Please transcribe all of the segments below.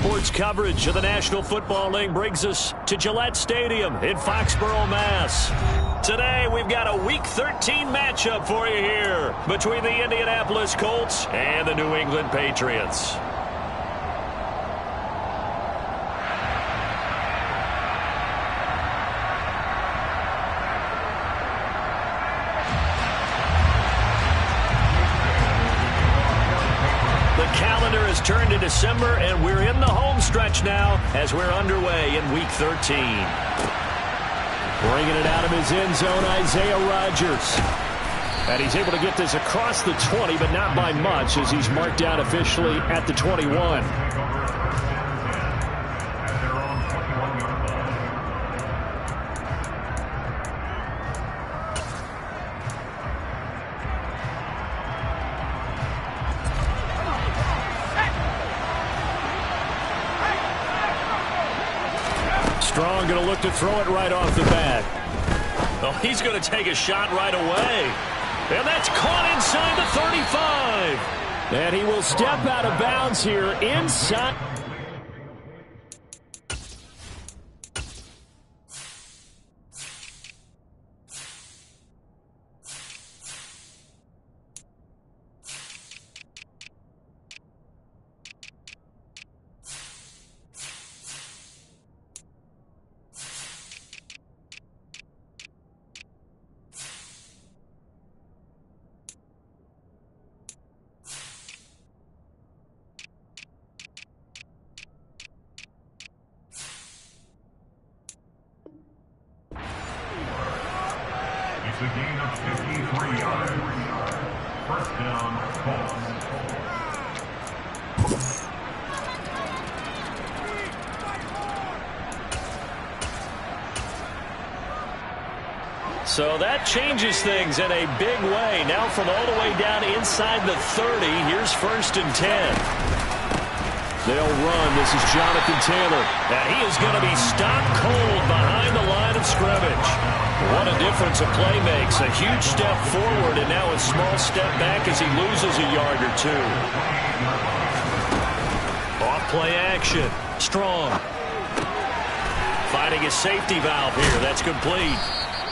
Sports coverage of the National Football League brings us to Gillette Stadium in Foxborough, Mass. Today, we've got a Week 13 matchup for you here between the Indianapolis Colts and the New England Patriots. Turned to December, and we're in the home stretch now as we're underway in Week 13. Bringing it out of his end zone, Isaiah Rodgers. And he's able to get this across the 20, but not by much, as he's marked out officially at the 21. Strong going to look to throw it right off the bat. Oh, he's going to take a shot right away. And that's caught inside the 35. And he will step out of bounds here inside. It's a gain of 53 yards. First down, Colts. So that changes things in a big way. Now from all the way down inside the 30, here's 1st and 10. They'll run. This is Jonathan Taylor. And he is going to be stopped cold behind the line of scrimmage. What a difference a play makes. A huge step forward and now a small step back as he loses a yard or two. Off play action. Strong. Finding his safety valve here. That's complete.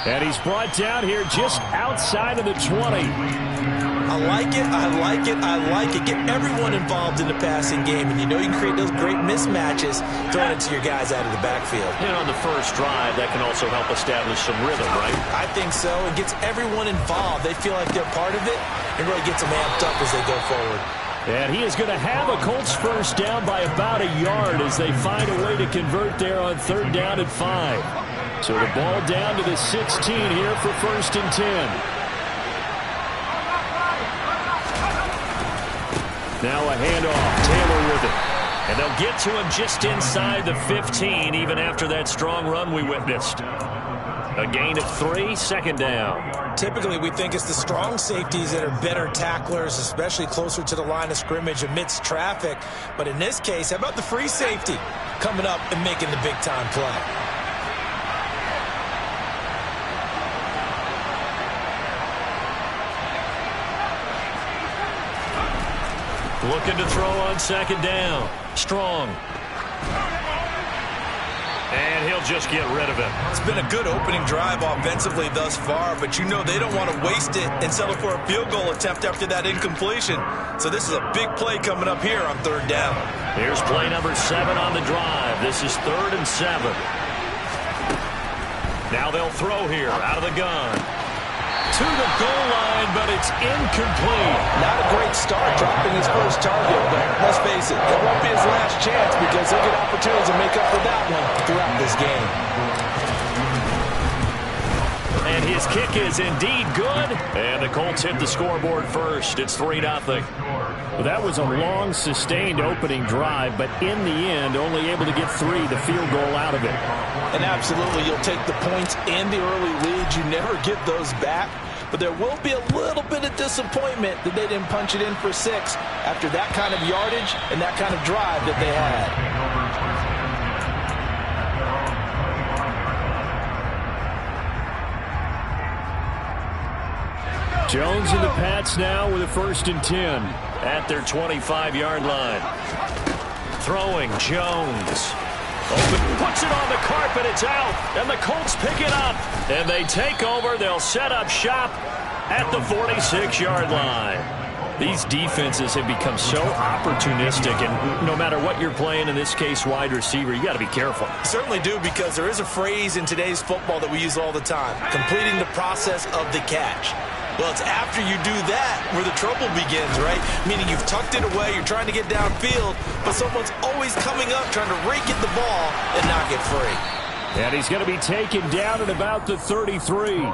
And he's brought down here just outside of the 20. I like it, I like it, I like it. Get everyone involved in the passing game, and you know you can create those great mismatches throwing it to your guys out of the backfield. And on the first drive, that can also help establish some rhythm, right? I think so. It gets everyone involved. They feel like they're part of it, and really gets them amped up as they go forward. And he is going to have a Colts first down by about a yard as they find a way to convert there on 3rd down and 5. So the ball down to the 16 here for 1st and 10. Now a handoff. Taylor with it. And they'll get to him just inside the 15, even after that strong run we witnessed. A gain of 3, 2nd down. Typically, we think it's the strong safeties that are better tacklers, especially closer to the line of scrimmage amidst traffic. But in this case, how about the free safety coming up and making the big-time play? Looking to throw on 2nd down. Strong. And he'll just get rid of it. It's been a good opening drive offensively thus far, but you know they don't want to waste it and settle for a field goal attempt after that incompletion. So this is a big play coming up here on 3rd down. Here's play number 7 on the drive. This is 3rd and 7. Now they'll throw here out of the gun. To the goal line, but it's incomplete. Not a great start dropping his first target, but let's face it, it won't be his last chance because he'll get opportunities to make up for that one throughout this game. And his kick is indeed good. And the Colts hit the scoreboard first. It's 3-0. Well, that was a long, sustained opening drive, but in the end, only able to get 3, the field goal out of it. And absolutely, you'll take the points and the early leads. You never get those back. But there will be a little bit of disappointment that they didn't punch it in for 6 after that kind of yardage and that kind of drive that they had. Jones and the Pats now with a 1st and 10 at their 25-yard line. throwing. Jones. Open, puts it on the carpet. It's out. And the Colts pick it up. And they take over. They'll set up shop at the 46-yard line. These defenses have become so opportunistic, and no matter what you're playing, in this case wide receiver, you got to be careful. Certainly do, because there is a phrase in today's football that we use all the time: completing the process of the catch. Well, it's after you do that where the trouble begins, right? Meaning you've tucked it away, you're trying to get downfield, but someone's always coming up trying to rake at the ball and not get free. And he's going to be taken down at about the 33.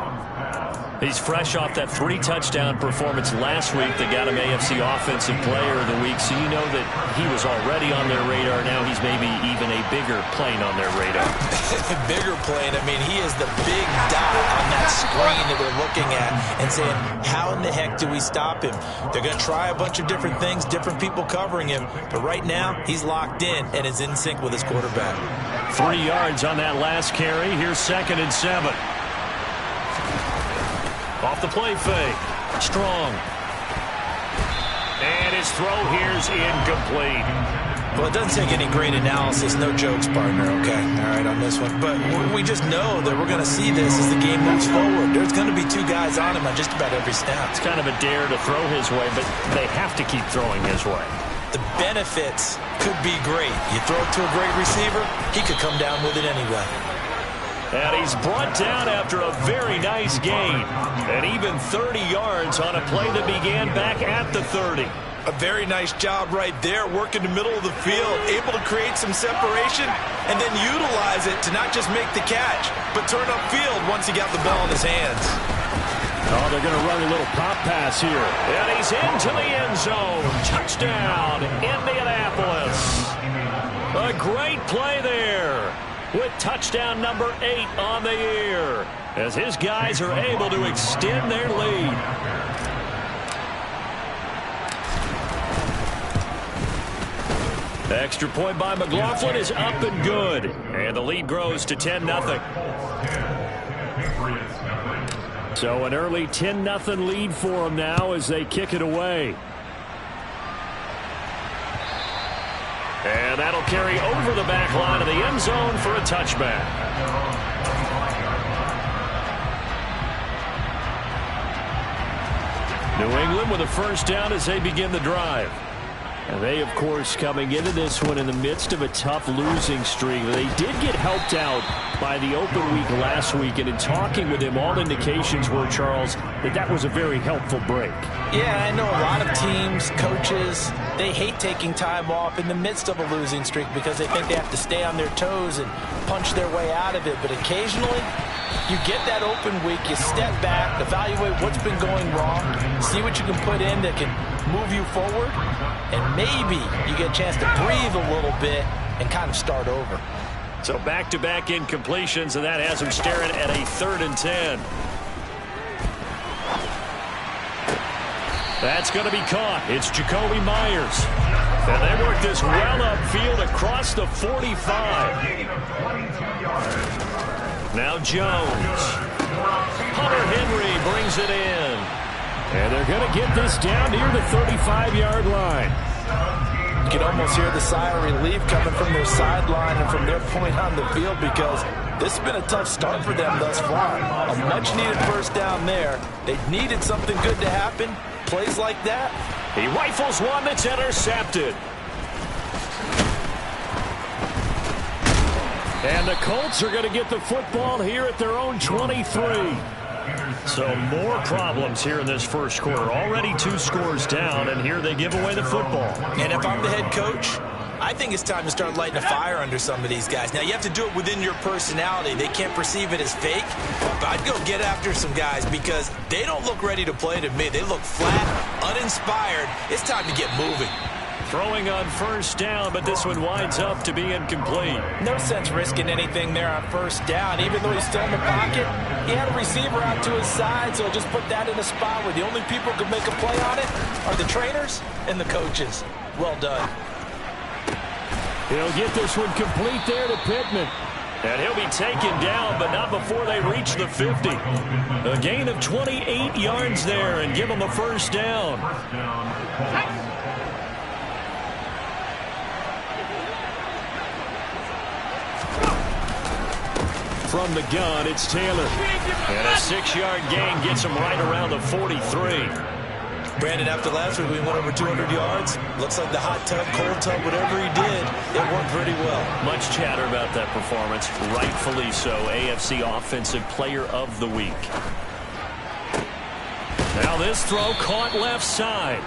He's fresh off that 3-touchdown performance last week that got him AFC Offensive Player of the Week, so you know that he was already on their radar. Now he's maybe even a bigger plane on their radar. Bigger plane. I mean, he is the big dot on that screen that we're looking at and saying, how in the heck do we stop him? They're going to try a bunch of different things, different people covering him, but right now he's locked in and is in sync with his quarterback. 3 yards on that last carry. Here's 2nd and 7. Off the play fake. Strong. And his throw here's incomplete. Well, it doesn't take any great analysis. No jokes, partner, okay? All right, on this one. But we just know that we're going to see this as the game moves forward. There's going to be 2 guys on him on just about every snap. It's kind of a dare to throw his way, but they have to keep throwing his way. The benefits could be great. You throw it to a great receiver, he could come down with it anyway. And he's brought down after a very nice gain. And even 30 yards on a play that began back at the 30. A very nice job right there, working the middle of the field, able to create some separation, and then utilize it to not just make the catch, but turn upfield once he got the ball in his hands. Oh, they're going to run a little pop pass here. And he's into the end zone. Touchdown, Indianapolis. A great play there, with touchdown number 8 on the year, as his guys are able to extend their lead. The extra point by McLaughlin is up and good, and the lead grows to 10-0. So an early 10-0 lead for them now as they kick it away. And that'll carry over the back line of the end zone for a touchback. New England with a first down as they begin the drive. And they, of course, coming into this one in the midst of a tough losing streak. They did get helped out by the open week last week, and in talking with him, all indications were, Charles, that was a very helpful break. Yeah, I know a lot of teams, coaches, they hate taking time off in the midst of a losing streak because they think they have to stay on their toes and punch their way out of it. But occasionally, you get that open week, you step back, evaluate what's been going wrong, see what you can put in that can move you forward, and maybe you get a chance to breathe a little bit and kind of start over. So back-to-back incompletions, and that has him staring at a 3rd and 10. That's going to be caught. It's Jacoby Myers. And they work this well upfield across the 45. Now Jones. Hunter Henry brings it in. And they're going to get this down near the 35-yard line. You can almost hear the sigh of relief coming from their sideline and from their point on the field, because this has been a tough start for them thus far. A much-needed first down there. They needed something good to happen. Plays like that. He rifles one that's intercepted. And the Colts are going to get the football here at their own 23. So more problems here in this first quarter. Already 2 scores down, and here they give away the football. And if I'm the head coach, I think it's time to start lighting a fire under some of these guys. Now, you have to do it within your personality. They can't perceive it as fake. But I'd go get after some guys because they don't look ready to play to me. They look flat, uninspired. It's time to get moving. Throwing on first down, but this one winds up to be incomplete. No sense risking anything there on first down. Even though he's still in the pocket, he had a receiver out to his side, so just put that in a spot where the only people who can make a play on it are the trainers and the coaches. Well done. He'll get this one complete there to Pittman. And he'll be taken down, but not before they reach the 50. A gain of 28 yards there and give them a first down. From the gun, it's Taylor. And a 6-yard gain gets him right around the 43. Brandon, after last week, we went over 200 yards. Looks like the hot tub, cold tub, whatever he did, it worked pretty well. Much chatter about that performance. Rightfully so. AFC Offensive Player of the Week. Now this throw caught left side.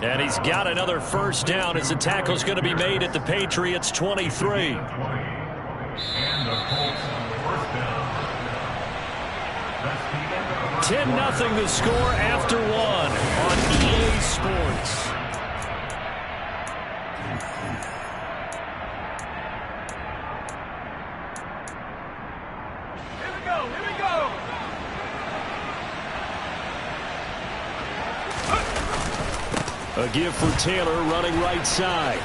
And he's got another first down as the tackle's going to be made at the Patriots' 23. And the Colts first down. That's the end of the 10-0 the score after 1 on EA Sports. Here we go. A give for Taylor running right side.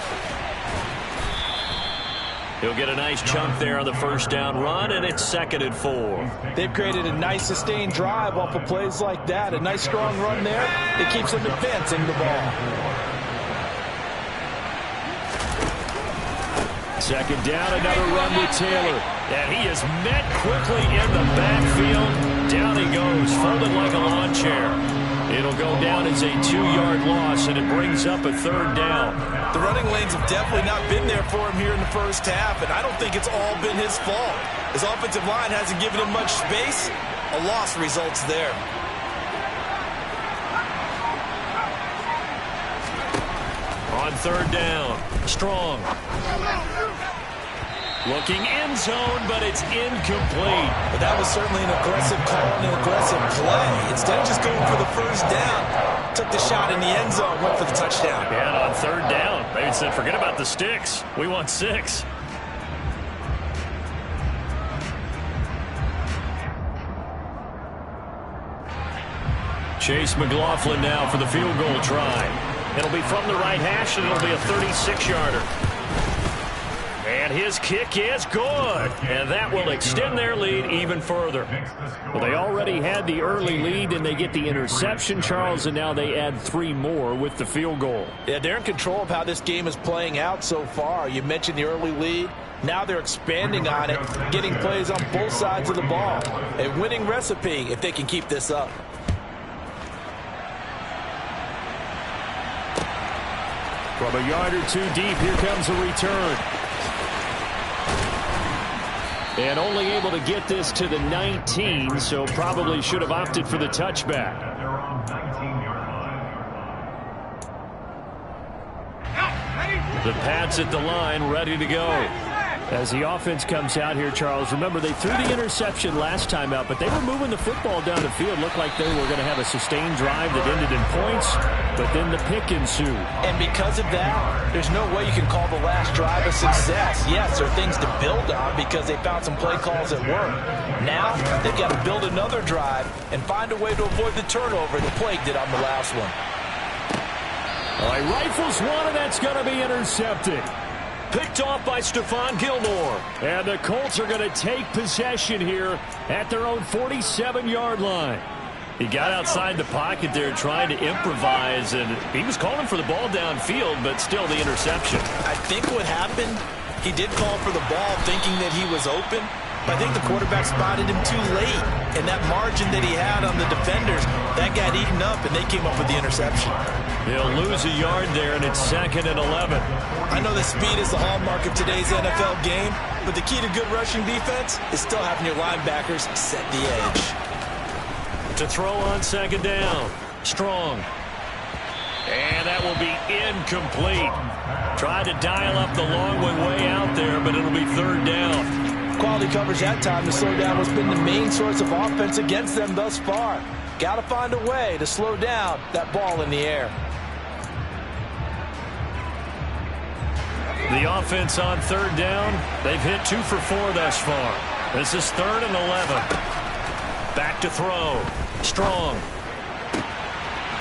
He'll get a nice chunk there on the first down run, and it's 2nd and 4. They've created a nice sustained drive off of plays like that. A nice strong run there. It keeps them advancing the ball. 2nd down, another run with Taylor. And he is met quickly in the backfield. Down he goes, folded like a lawn chair. It'll go down as a 2-yard loss, and it brings up a 3rd down. The running lanes have definitely not been there for him here in the first half, and I don't think it's all been his fault. His offensive line hasn't given him much space. A loss results there. On 3rd down, Strong. Looking end zone, but it's incomplete. But that was certainly an aggressive call and an aggressive play. Instead of just going for the first down, took the shot in the end zone, went for the touchdown. And on 3rd down, they said, forget about the sticks. We want 6. Chase McLaughlin now for the field goal try. It'll be from the right hash, and it'll be a 36-yarder. And his kick is good. And that will extend their lead even further. Well, they already had the early lead, and they get the interception, Charles, and now they add 3 more with the field goal. Yeah, they're in control of how this game is playing out so far. You mentioned the early lead. Now they're expanding on it, getting plays on both sides of the ball. A winning recipe if they can keep this up. From a yard or 2 deep, here comes a return. And only able to get this to the 19, so probably should have opted for the touchback. They're on 19-yard line. The Pats at the line, ready to go. As the offense comes out here, Charles, remember they threw the interception last time out, but they were moving the football down the field. Looked like they were going to have a sustained drive that ended in points, but then the pick ensued. And because of that, there's no way you can call the last drive a success. Yes, there are things to build on because they found some play calls that work. Now, they've got to build another drive and find a way to avoid the turnover that plagued it on the last one. All right, rifles one, and that's going to be intercepted. Picked off by Stephon Gilmore. And the Colts are going to take possession here at their own 47-yard line. He got outside the pocket there trying to improvise, and he was calling for the ball downfield, but still the interception. I think what happened, he did call for the ball thinking that he was open, but I think the quarterback spotted him too late, and that margin that he had on the defenders, that got eaten up, and they came up with the interception. He'll lose a yard there, and it's 2nd and 11. I know that speed is the hallmark of today's NFL game, but the key to good rushing defense is still having your linebackers set the edge. To throw on 2nd down. Strong. And that will be incomplete. Tried to dial up the long one way out there, but it'll be 3rd down. Quality coverage that time to slow down what's been the main source of offense against them thus far. Got to find a way to slow down that ball in the air. The offense on 3rd down, they've hit 2 for 4 thus far. This is 3rd and 11. Back to throw. Strong.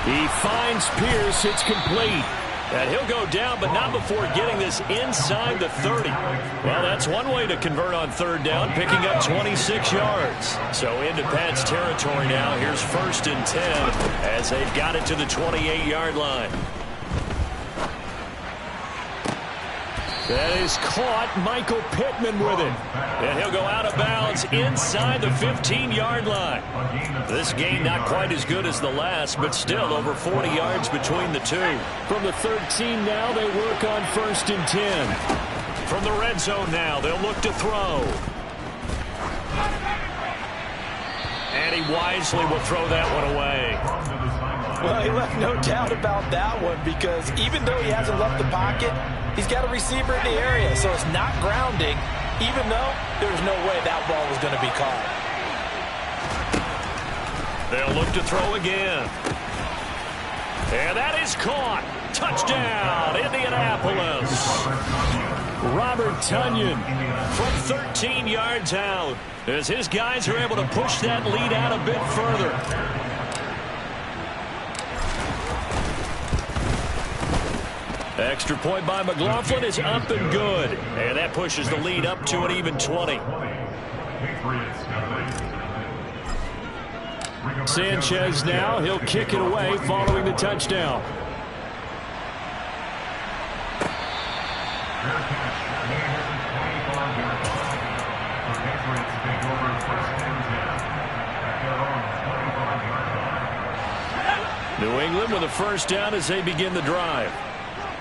He finds Pierce. It's complete. And he'll go down, but not before getting this inside the 30. Well, that's one way to convert on 3rd down, picking up 26 yards. So into Pat's territory now. Here's 1st and 10 as they've got it to the 28-yard line. That is caught. Michael Pittman with it. And he'll go out of bounds downs inside the 15-yard line. This gain not quite as good as the last, but still over 40 yards between the two. From the 13 now, they work on 1st and 10. From the red zone now, they'll look to throw. And he wisely will throw that one away. Well, he left no doubt about that one, because even though he hasn't left the pocket, he's got a receiver in the area, so it's not grounding, even though there's no way that ball was going to be caught. They'll look to throw again. And that is caught. Touchdown, Indianapolis. Robert Tonyan from 13 yards out, as his guys are able to push that lead out a bit further. Extra point by McLaughlin is up and good. And that pushes the lead up to an even 20. Sanchez now, he'll kick it away following the touchdown. New England with a first down as they begin the drive.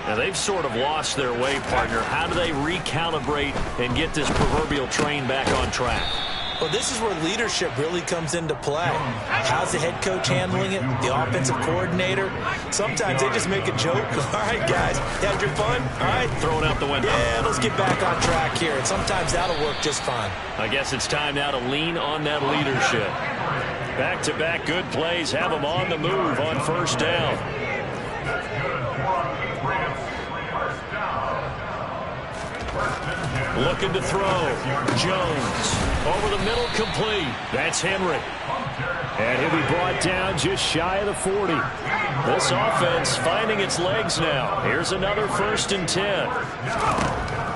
Now, they've sort of lost their way, partner. How do they recalibrate and get this proverbial train back on track? Well, this is where leadership really comes into play. How's the head coach handling it? The offensive coordinator? Sometimes they just make a joke. All right, guys, had your fun? All right. Throw it out the window. Yeah, let's get back on track here. And sometimes that'll work just fine. I guess it's time now to lean on that leadership. Back-to-back good plays have them on the move on first down. Looking to throw. Jones. Over the middle, complete. That's Henry. And he'll be brought down just shy of the 40. This offense finding its legs now. Here's another 1st and 10.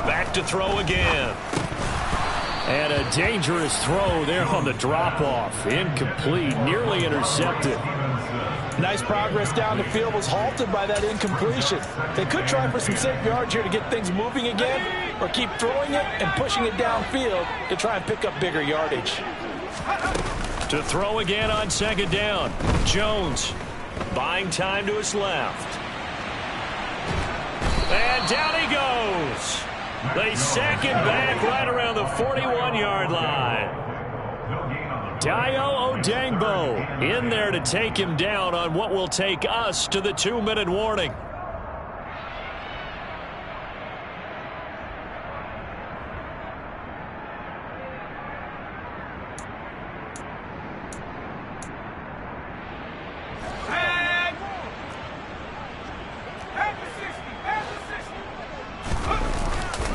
Back to throw again. And a dangerous throw there on the drop-off. Incomplete. Nearly intercepted. Nice progress down the field, was halted by that incompletion. They could try for some safe yards here to get things moving again, or keep throwing it and pushing it downfield to try and pick up bigger yardage. To throw again on 2nd down. Jones buying time to his left. And down he goes. They sack it back right around the 41-yard line. Dayo Odangbo in there to take him down on what will take us to the 2-minute warning.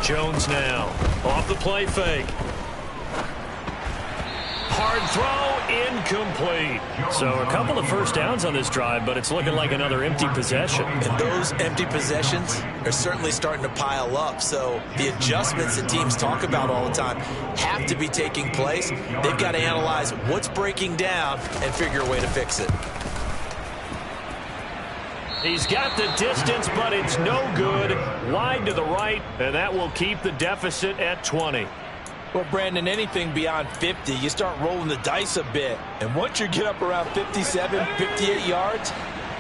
Jones now off the play fake. Hard throw, incomplete. So a couple of first downs on this drive, but it's looking like another empty possession. And those empty possessions are certainly starting to pile up. So the adjustments that teams talk about all the time have to be taking place. They've got to analyze what's breaking down and figure a way to fix it. He's got the distance, but it's no good. Wide to the right, and that will keep the deficit at 20. Well, Brandon, anything beyond 50, you start rolling the dice a bit. And once you get up around 57, 58 yards,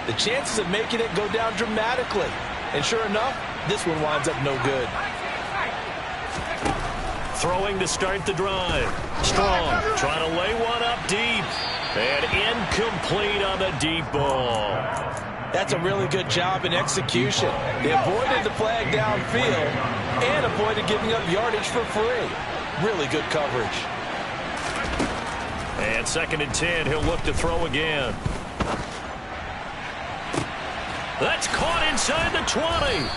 the chances of making it go down dramatically. And sure enough, this one winds up no good. Throwing to start the drive. Strong trying to lay one up deep. And incomplete on the deep ball. That's a really good job in execution. They avoided the flag downfield and avoided giving up yardage for free. Really good coverage. And 2nd and 10, he'll look to throw again. That's caught inside the 20.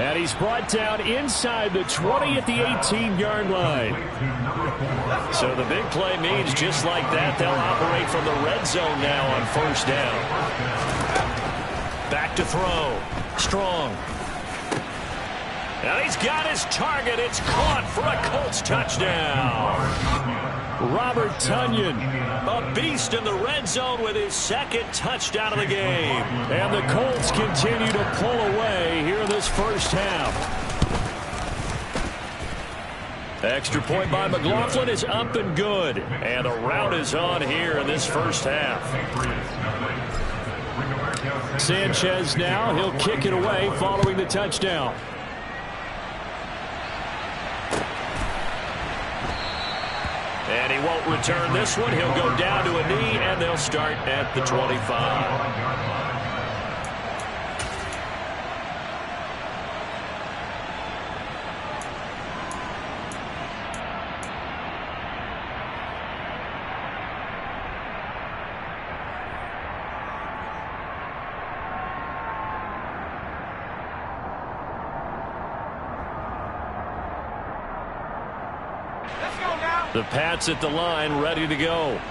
And he's brought down inside the 20 at the 18-yard line. So the big play means just like that, they'll operate from the red zone now on first down. Back to throw. Strong. And he's got his target. It's caught for a Colts touchdown. Robert Tonyan, a beast in the red zone with his 2nd touchdown of the game. And the Colts continue to pull away here in this first half. Extra point by McLaughlin is up and good. And a rout is on here in this first half. Sanchez now, he'll kick it away following the touchdown. And he won't return this one. He'll go down to a knee, and they'll start at the 25. The Pats at the line, ready to go.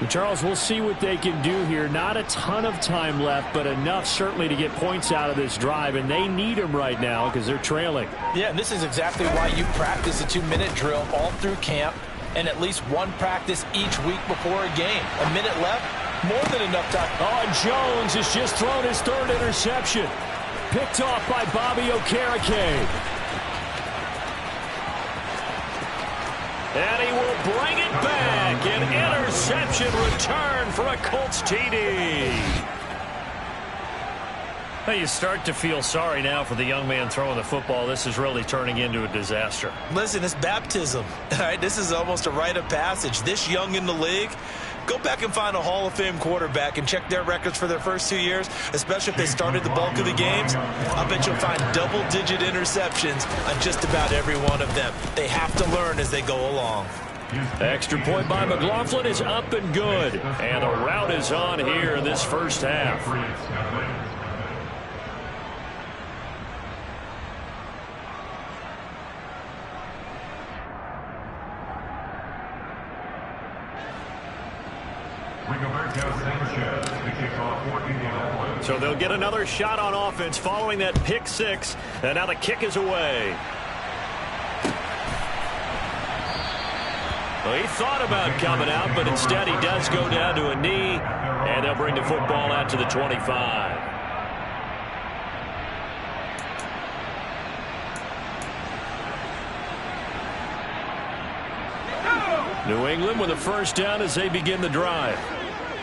And Charles, we'll see what they can do here. Not a ton of time left, but enough certainly to get points out of this drive, and they need them right now because they're trailing. Yeah, and this is exactly why you practice a 2-minute drill all through camp and at least one practice each week before a game. A minute left, more than enough time. Oh, and Jones has just thrown his third interception. Picked off by Bobby Okereke. And he will bring it back. An interception return for a Colts TD. Well, you start to feel sorry now for the young man throwing the football. This is really turning into a disaster. Listen, it's baptism. All right, this is almost a rite of passage. This young in the league, go back and find a Hall of Fame quarterback and check their records for their first 2 years, especially if they started the bulk of the games. I bet you'll find double-digit interceptions on just about every one of them. They have to learn as they go along. Extra point by McLaughlin is up and good. And a rout is on here in this first half. So they'll get another shot on offense following that pick six. And now the kick is away. Well, he thought about coming out, but instead he does go down to a knee. And they'll bring the football out to the 25. New England with a first down as they begin the drive.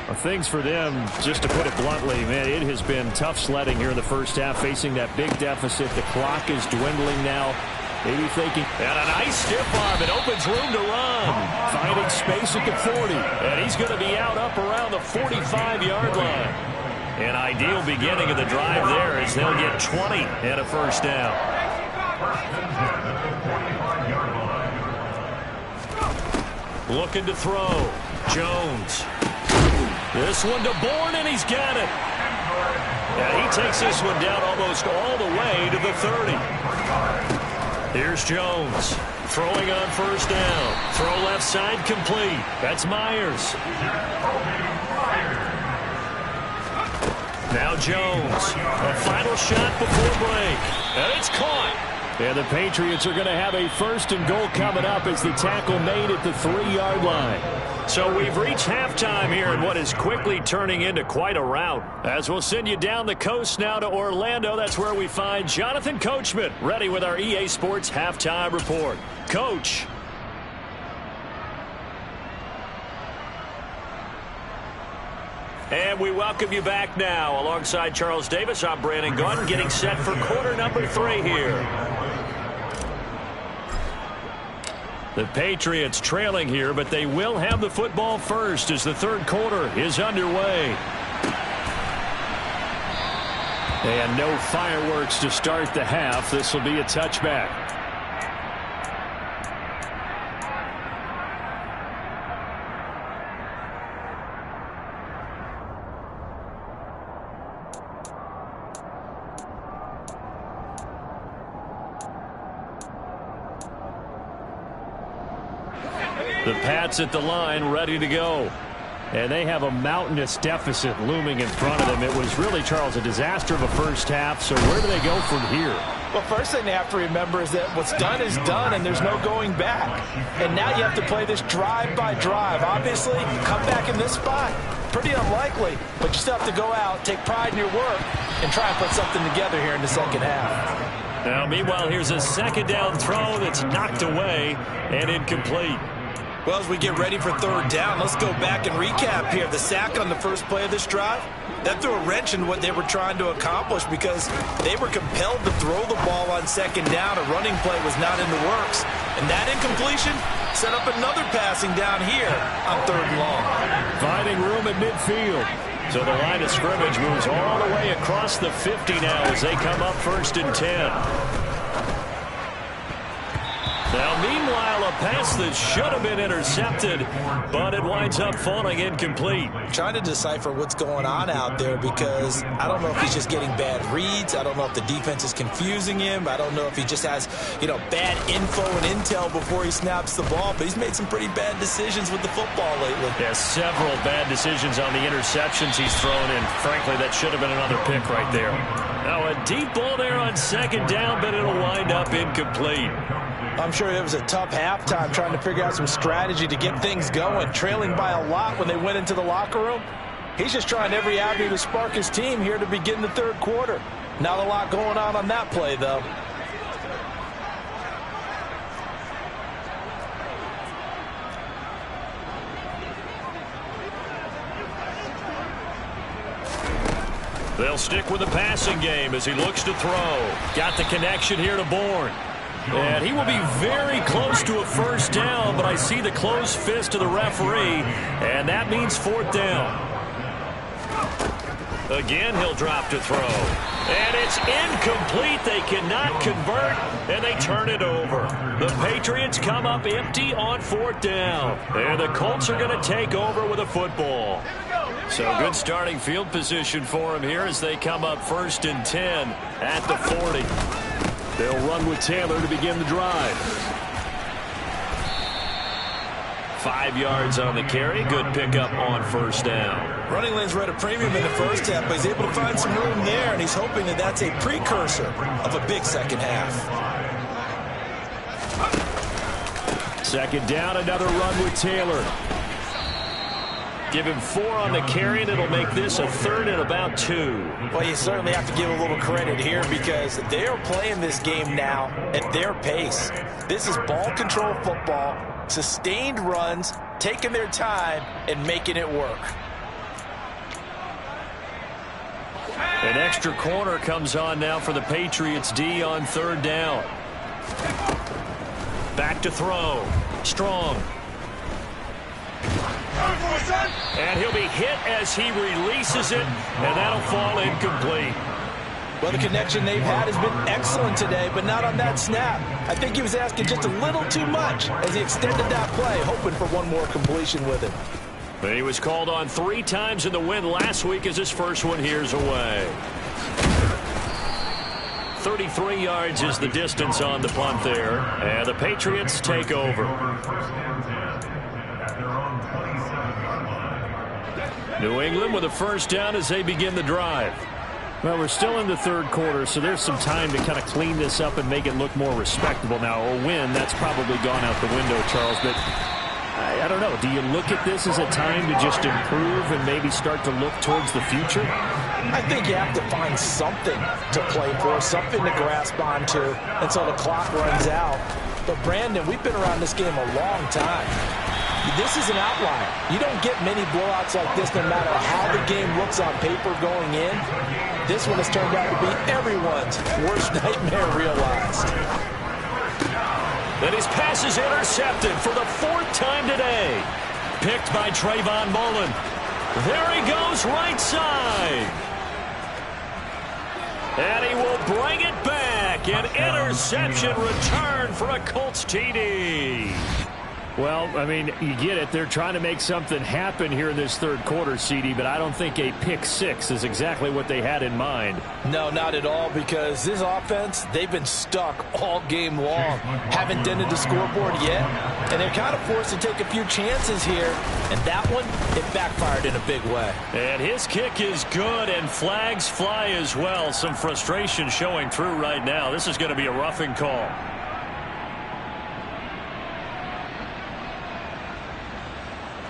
Well, things for them, just to put it bluntly, man, it has been tough sledding here in the first half, facing that big deficit. The clock is dwindling now. Maybe thinking. And a nice stiff arm. It opens room to run. Finding space at the 40. And he's going to be out up around the 45-yard line. An ideal beginning of the drive there as they'll get 20 and a first down. Looking to throw. Jones. This one to Bourne, and he's got it. And he takes this one down almost all the way to the 30. Here's Jones. Throwing on first down. Throw left side complete. That's Myers. Now Jones. A final shot before break. And it's caught. And the Patriots are going to have a first and goal coming up as the tackle made at the 3-yard line. So we've reached halftime here in what is quickly turning into quite a rout. As we'll send you down the coast now to Orlando, that's where we find Jonathan Coachman ready with our EA Sports Halftime Report. Coach. And we welcome you back now. Alongside Charles Davis, I'm Brandon Gaudin, getting set for quarter number 3 here. The Patriots trailing here, but they will have the football first as the third quarter is underway. And no fireworks to start the half. This will be a touchback. The Pats at the line, ready to go. And they have a mountainous deficit looming in front of them. It was really, Charles, a disaster of a first half. So where do they go from here? Well, first thing they have to remember is that what's done is done, and there's no going back. And now you have to play this drive by drive. Obviously, come back in this spot. Pretty unlikely, but you still have to go out, take pride in your work, and try and put something together here in the second half. Now, meanwhile, here's a second down throw that's knocked away and incomplete. Well, as we get ready for third down, let's go back and recap here. The sack on the first play of this drive, that threw a wrench in what they were trying to accomplish because they were compelled to throw the ball on second down. A running play was not in the works. And that incompletion set up another passing down here on third and long. Finding room at midfield. So the line of scrimmage moves all the way across the 50 now as they come up 1st and 10. Now, meanwhile, a pass that should have been intercepted, but it winds up falling incomplete. Trying to decipher what's going on out there because I don't know if he's just getting bad reads. I don't know if the defense is confusing him. I don't know if he just has, bad info and intel before he snaps the ball. But he's made some pretty bad decisions with the football lately. Yeah, several bad decisions on the interceptions he's thrown in. Frankly, that should have been another pick right there. Now, a deep ball there on second down, but it'll wind up incomplete. I'm sure it was a tough halftime trying to figure out some strategy to get things going, trailing by a lot when they went into the locker room. He's just trying every avenue to spark his team here to begin the third quarter. Not a lot going on that play, though. They'll stick with the passing game as he looks to throw. Got the connection here to Bourne. And he will be very close to a first down, but I see the closed fist of the referee, and that means 4th down. Again, he'll drop to throw. And it's incomplete. They cannot convert, and they turn it over. The Patriots come up empty on 4th down. And the Colts are going to take over with a football. So good starting field position for him here as they come up 1st and 10 at the 40. They'll run with Taylor to begin the drive. 5 yards on the carry. Good pickup on 1st down. Running lanes were at a premium in the first half, but he's able to find some room there, and he's hoping that that's a precursor of a big second half. Second down, another run with Taylor. Give him 4 on the carry, and it'll make this a 3rd and about 2. Well, you certainly have to give a little credit here because they are playing this game now at their pace. This is ball control football, sustained runs, taking their time, and making it work. An extra corner comes on now for the Patriots D on 3rd down. Back to throw. Strong. And he'll be hit as he releases it, and that'll fall incomplete. Well, the connection they've had has been excellent today, but not on that snap. I think he was asking just a little too much as he extended that play, hoping for one more completion with it. He was called on 3 times in the win last week as his first one here's away. 33 yards is the distance on the punt there, and the Patriots take over. New England with a first down as they begin the drive. Well, we're still in the third quarter, so there's some time to kind of clean this up and make it look more respectable. Now, a win, that's probably gone out the window, Charles, but I don't know. Do you look at this as a time to just improve and maybe start to look towards the future? I think you have to find something to play for, something to grasp onto until the clock runs out. But, Brandon, we've been around this game a long time. This is an outlier. You don't get many blowouts like this no matter how the game looks on paper going in. This one has turned out to be everyone's worst nightmare realized. And his pass is intercepted for the 4th time today. Picked by Trayvon Mullen. There he goes right side. And he will bring it back. An interception return for a Colts TD. Well, I mean, you get it. They're trying to make something happen here in this third quarter, CD, but I don't think a pick 6 is exactly what they had in mind. No, not at all, because this offense, they've been stuck all game long. Haven't dented the scoreboard yet, and they're kind of forced to take a few chances here, and that one, it backfired in a big way. And his kick is good, and flags fly as well. Some frustration showing through right now. This is going to be a roughing call.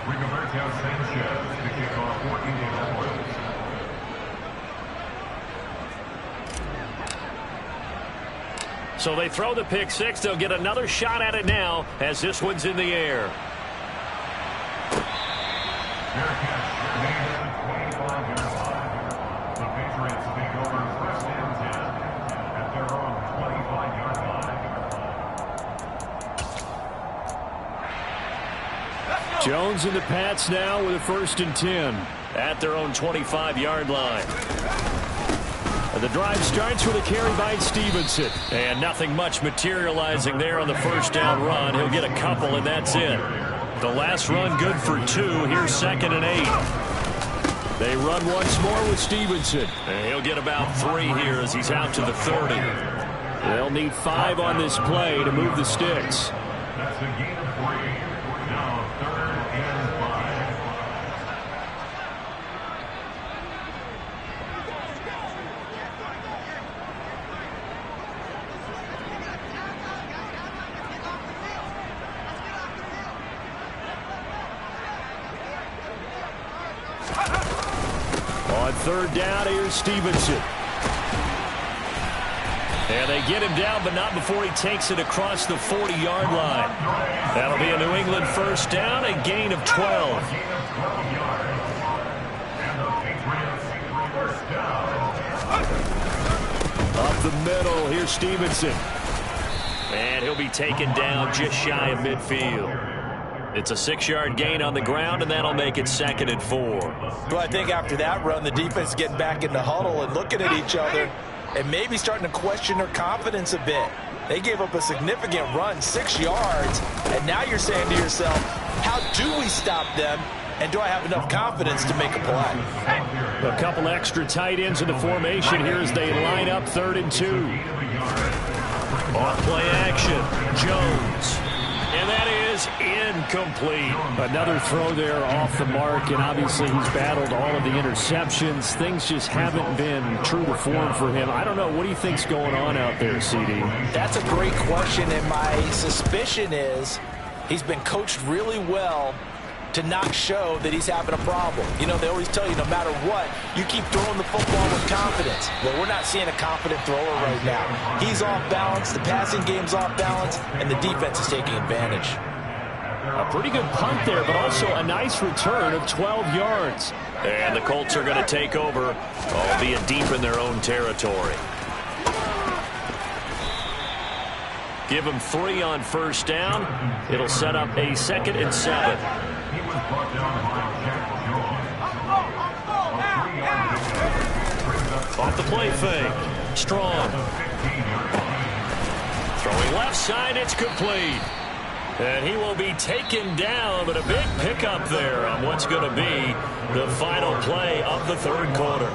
Rigoberto Sanchez to kick off for Indianapolis. So they throw the pick six. They'll get another shot at it now as this one's in the air. The Patriots take over first and 10 at their own 25-yard line. Jones and the Pats now with a 1st and 10 at their own 25-yard line. The drive starts with a carry by Stevenson. And nothing much materializing there on the first down run. He'll get a couple, and that's it. The last run good for 2. Here's 2nd and 8. They run once more with Stevenson. And he'll get about 3 here as he's out to the 30. They'll need 5 on this play to move the sticks. That's a gain of 3. Now 3rd and 5. On 3rd down, here's Stevenson. And they get him down, but not before he takes it across the 40-yard line. That'll be a New England 1st down, a gain of 12. Up the middle, here's Stevenson. And he'll be taken down just shy of midfield. It's a 6-yard gain on the ground, and that'll make it 2nd and 4. Well, I think after that run, the defense is getting back in the huddle and looking at each other and maybe starting to question their confidence a bit. They gave up a significant run, 6 yards, and now you're saying to yourself, how do we stop them, and do I have enough confidence to make a play? A couple extra tight ends in the formation here as they line up 3rd and 2. Off play action, Jones. And that is incomplete. Another throw there off the mark, and obviously he's battled all of the interceptions. Things just haven't been true to form for him. I don't know. What do you think's going on out there, CD? That's a great question, and my suspicion is he's been coached really well to not show that he's having a problem. You know, they always tell you no matter what, you keep throwing the football with confidence. Well, we're not seeing a confident thrower right now. He's off balance, the passing game's off balance, and the defense is taking advantage. A pretty good punt there, but also a nice return of 12 yards. And the Colts are going to take over, albeit deep in their own territory. Give them 3 on 1st down. It'll set up a 2nd and 7. He was brought down by Jack Jones. Off the play fake. Strong. Throwing left side, it's complete. And he will be taken down, but a big pickup there on what's going to be the final play of the 3rd quarter.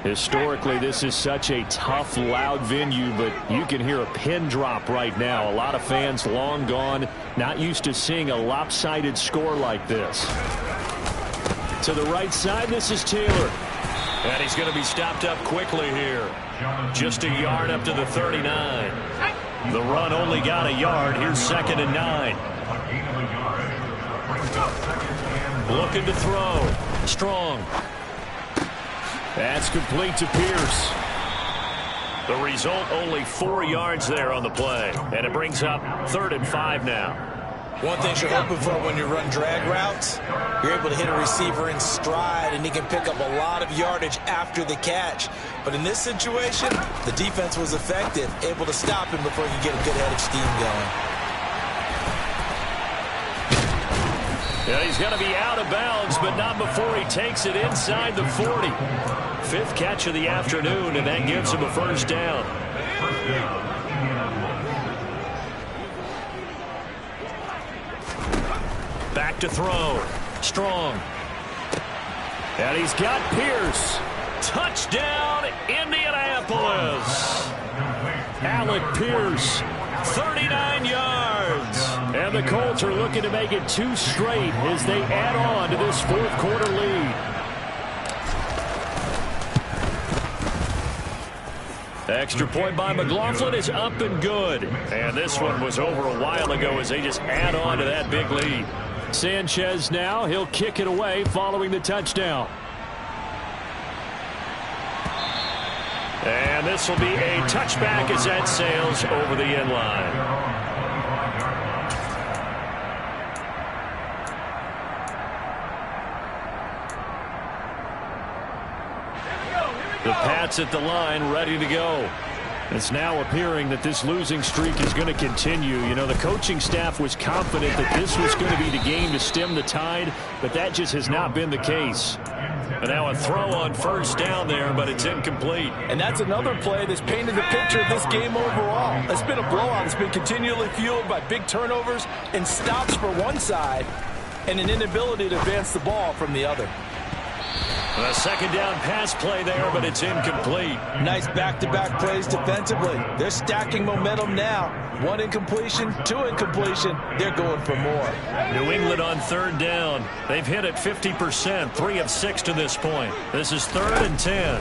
Historically, this is such a tough, loud venue, but you can hear a pin drop right now. A lot of fans long gone, not used to seeing a lopsided score like this. To the right side, this is Taylor. And he's going to be stopped up quickly here. Just a yard up to the 39. The run only got a yard. Here's 2nd and 9. Looking to throw. Strong. That's complete to Pierce. The result, only 4 yards there on the play. And it brings up 3rd and 5 now. One thing you're hoping for when you run drag routes, you're able to hit a receiver in stride, and he can pick up a lot of yardage after the catch. But in this situation, the defense was effective, able to stop him before he could get a good head of steam going. Yeah, he's going to be out of bounds, but not before he takes it inside the 40. 5th catch of the afternoon, and that gives him a 1st down. Back to throw. Strong. And he's got Pierce. Touchdown, Indianapolis. Alec Pierce, 39 yards. And the Colts are looking to make it 2 straight as they add on to this fourth quarter lead. Extra point by McLaughlin is up and good. And this one was over a while ago as they just add on to that big lead. Sanchez now, he'll kick it away following the touchdown. And this will be a touchback as that sails over the end line. The Pats at the line, ready to go. It's now appearing that this losing streak is going to continue. You know, the coaching staff was confident that this was going to be the game to stem the tide, but that just has not been the case. And now a throw on first down there, but it's incomplete. And that's another play that's painted the picture of this game overall. It's been a blowout. It's been continually fueled by big turnovers and stops for one side and an inability to advance the ball from the other. A second down pass play there, but it's incomplete. Nice back-to-back plays defensively. They're stacking momentum now. 1 incompletion, 2 incompletion. They're going for more. New England on third down. They've hit it 50%, 3 of 6 to this point. This is 3rd and 10.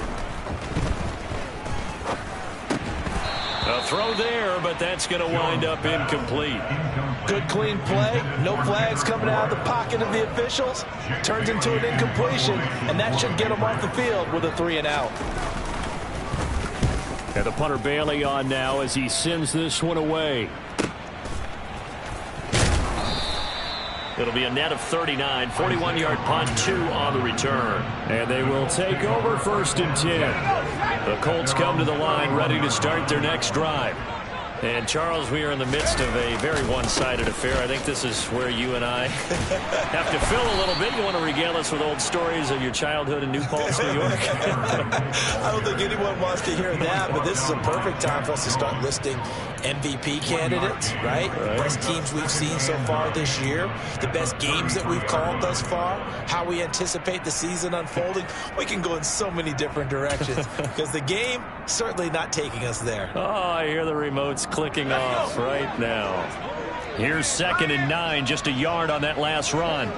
A throw there, but that's going to wind up incomplete. Good clean play. No flags coming out of the pocket of the officials. Turns into an incompletion, and that should get them off the field with a 3-and-out. And the punter Bailey on now as he sends this one away. It'll be a net of 39, 41-yard punt, 2 on the return. And they will take over 1st and 10. The Colts come to the line ready to start their next drive. And, Charles, we are in the midst of a very one-sided affair. I think this is where you and I have to fill a little bit. You want to regale us with old stories of your childhood in New Paltz, New York? I don't think anyone wants to hear that, but this is a perfect time for us to start listing MVP candidates, right? Best teams we've seen so far this year, the best games that we've called thus far, how we anticipate the season unfolding. We can go in so many different directions because the game certainly not taking us there. Oh, I hear the remotes clicking off right now. Here's 2nd and 9, just a yard on that last run.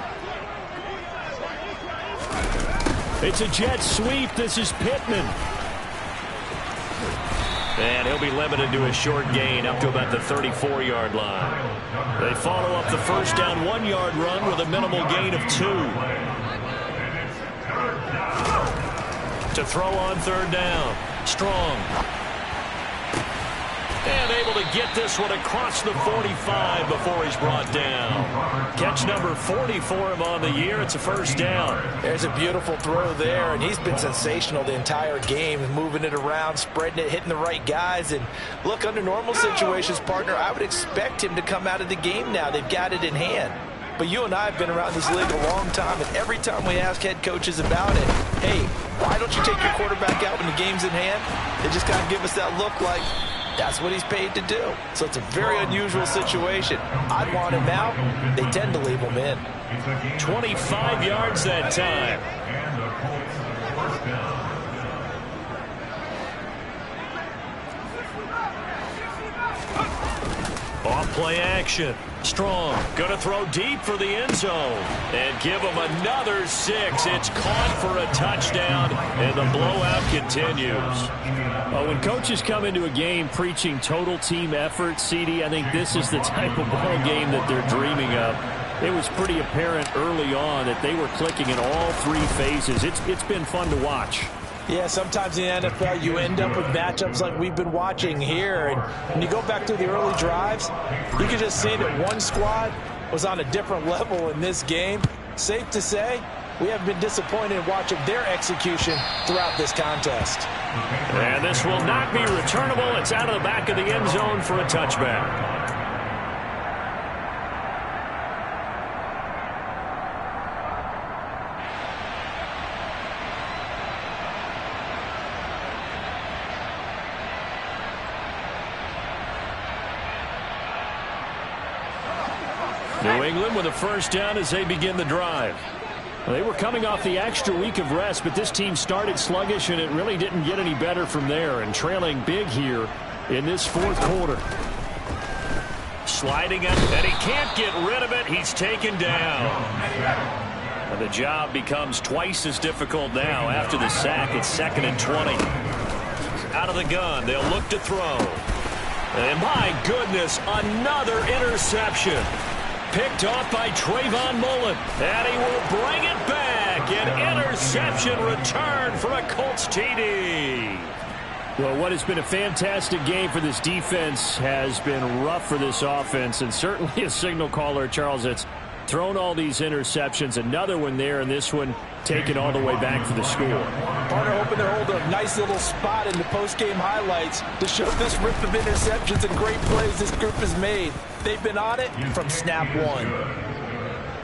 It's a jet sweep. This is Pittman. And he'll be limited to a short gain up to about the 34-yard line. They follow up the first down 1-yard run with a minimal gain of 2. To throw on 3rd down. Strong. And able to get this one across the 45 before he's brought down. Catch number 40 for him on the year. It's a first down. There's a beautiful throw there, and he's been sensational the entire game, moving it around, spreading it, hitting the right guys. And look, under normal situations, partner, I would expect him to come out of the game now. They've got it in hand. But you and I have been around this league a long time, and every time we ask head coaches about it, hey, why don't you take your quarterback out when the game's in hand? They just kind of give us that look like, that's what he's paid to do. So it's a very unusual situation. I'd want him out. They tend to leave him in. 25 yards that time. Off play action. Strong. Going to throw deep for the end zone. And give him another 6. It's caught for a touchdown, and the blowout continues. When coaches come into a game preaching total team effort, CD, I think this is the type of ball game that they're dreaming of. It was pretty apparent early on that they were clicking in all 3 phases. It's been fun to watch. Yeah, sometimes in the NFL you end up with matchups like we've been watching here. And when you go back through the early drives, you can just see that one squad was on a different level in this game. Safe to say, we have been disappointed in watching their execution throughout this contest. And this will not be returnable. It's out of the back of the end zone for a touchback. New England with a first down as they begin the drive. Well, they were coming off the extra week of rest, but this team started sluggish, and it really didn't get any better from there, and trailing big here in this fourth quarter. sliding it, and he can't get rid of it. He's taken down. And the job becomes twice as difficult now after the sack. It's 2nd and 20. Out of the gun. They'll look to throw. And my goodness, another interception. Picked off by Trayvon Mullen. And he will bring it back. An interception return for a Colts TD. Well, what has been a fantastic game for this defense has been rough for this offense, and certainly a signal caller, Charles, that's thrown all these interceptions. Another one there, and this one taken all the way back for the score. Partner hoping they're holding a nice little spot in the post-game highlights to show this rip of interceptions and great plays this group has made. They've been on it from snap one.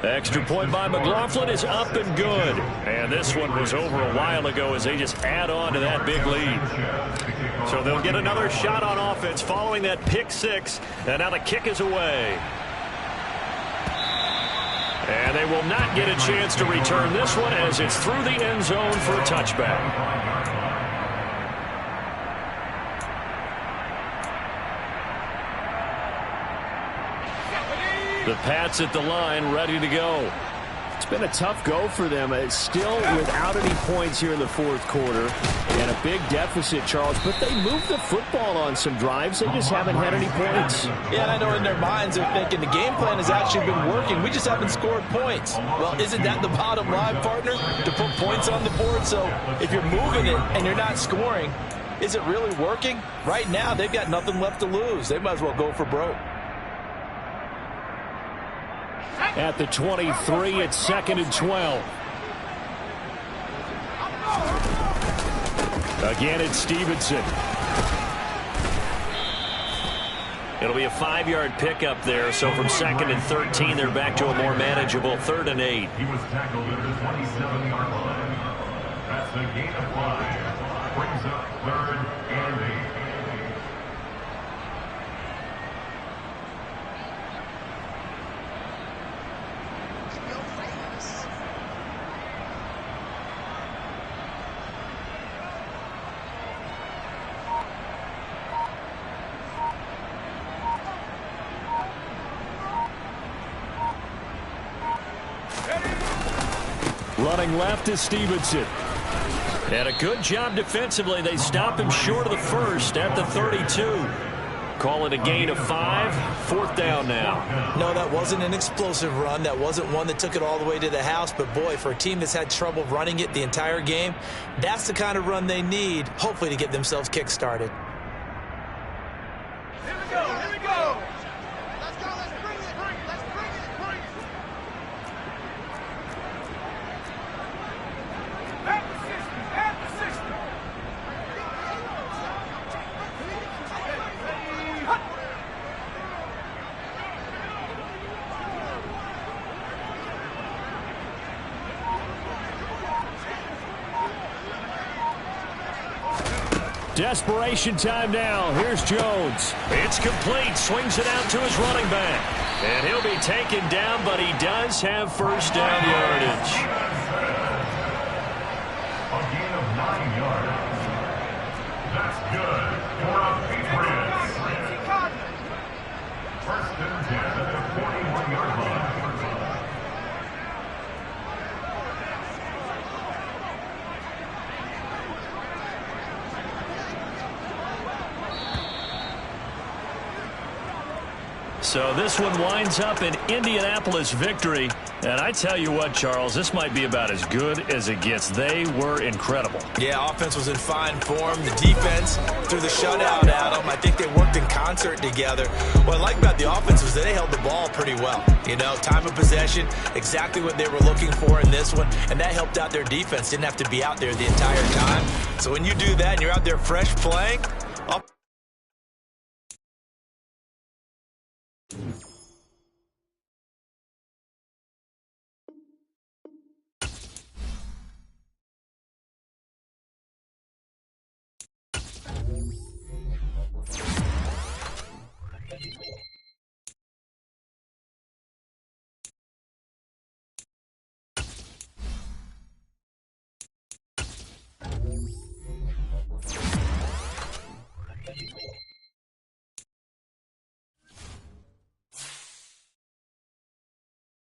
Extra point by McLaughlin is up and good. And this one was over a while ago as they just add on to that big lead. So they'll get another shot on offense following that pick six. And now the kick is away. And they will not get a chance to return this one as it's through the end zone for a touchback. The Pats at the line, ready to go. It's been a tough go for them. It's still without any points here in the fourth quarter. And a big deficit, Charles. But they moved the football on some drives. They just haven't had any points. Yeah, and I know in their minds they're thinking the game plan has actually been working. We just haven't scored points. Well, isn't that the bottom line, partner? To put points on the board. So if you're moving it and you're not scoring, is it really working? Right now, they've got nothing left to lose. They might as well go for broke. At the 23, it's 2nd and 12. Again, it's Stevenson. It'll be a 5-yard pickup there, so from 2nd and 13, they're back to a more manageable 3rd and 8. He was tackled at the 27-yard line. That's a gain of 5. Brings up 3rd and 8. Running left is Stevenson. And a good job defensively. They stop him short of the first at the 32. Call it a gain of 5. 4th down now. No, that wasn't an explosive run. That wasn't one that took it all the way to the house. But, boy, for a team that's had trouble running it the entire game, that's the kind of run they need, hopefully, to get themselves kick-started. Here we go. Here we go. Let's go. Let's bring it. Let's bring it. Bring it. At the 60. At the 60. Desperation time now. Here's Jones. It's complete. Swings it out to his running back. And he'll be taken down, but he does have first down yardage. A gain of 9 yards. That's good for a Patriots. 1st and 10 at the 41-yard line. So this one winds up an Indianapolis victory. And I tell you what, Charles, this might be about as good as it gets. They were incredible. Yeah, offense was in fine form. The defense threw the shutout at them. I think they worked in concert together. What I like about the offense was that they held the ball pretty well. You know, time of possession, exactly what they were looking for in this one. And that helped out their defense. Didn't have to be out there the entire time. So when you do that and you're out there fresh playing,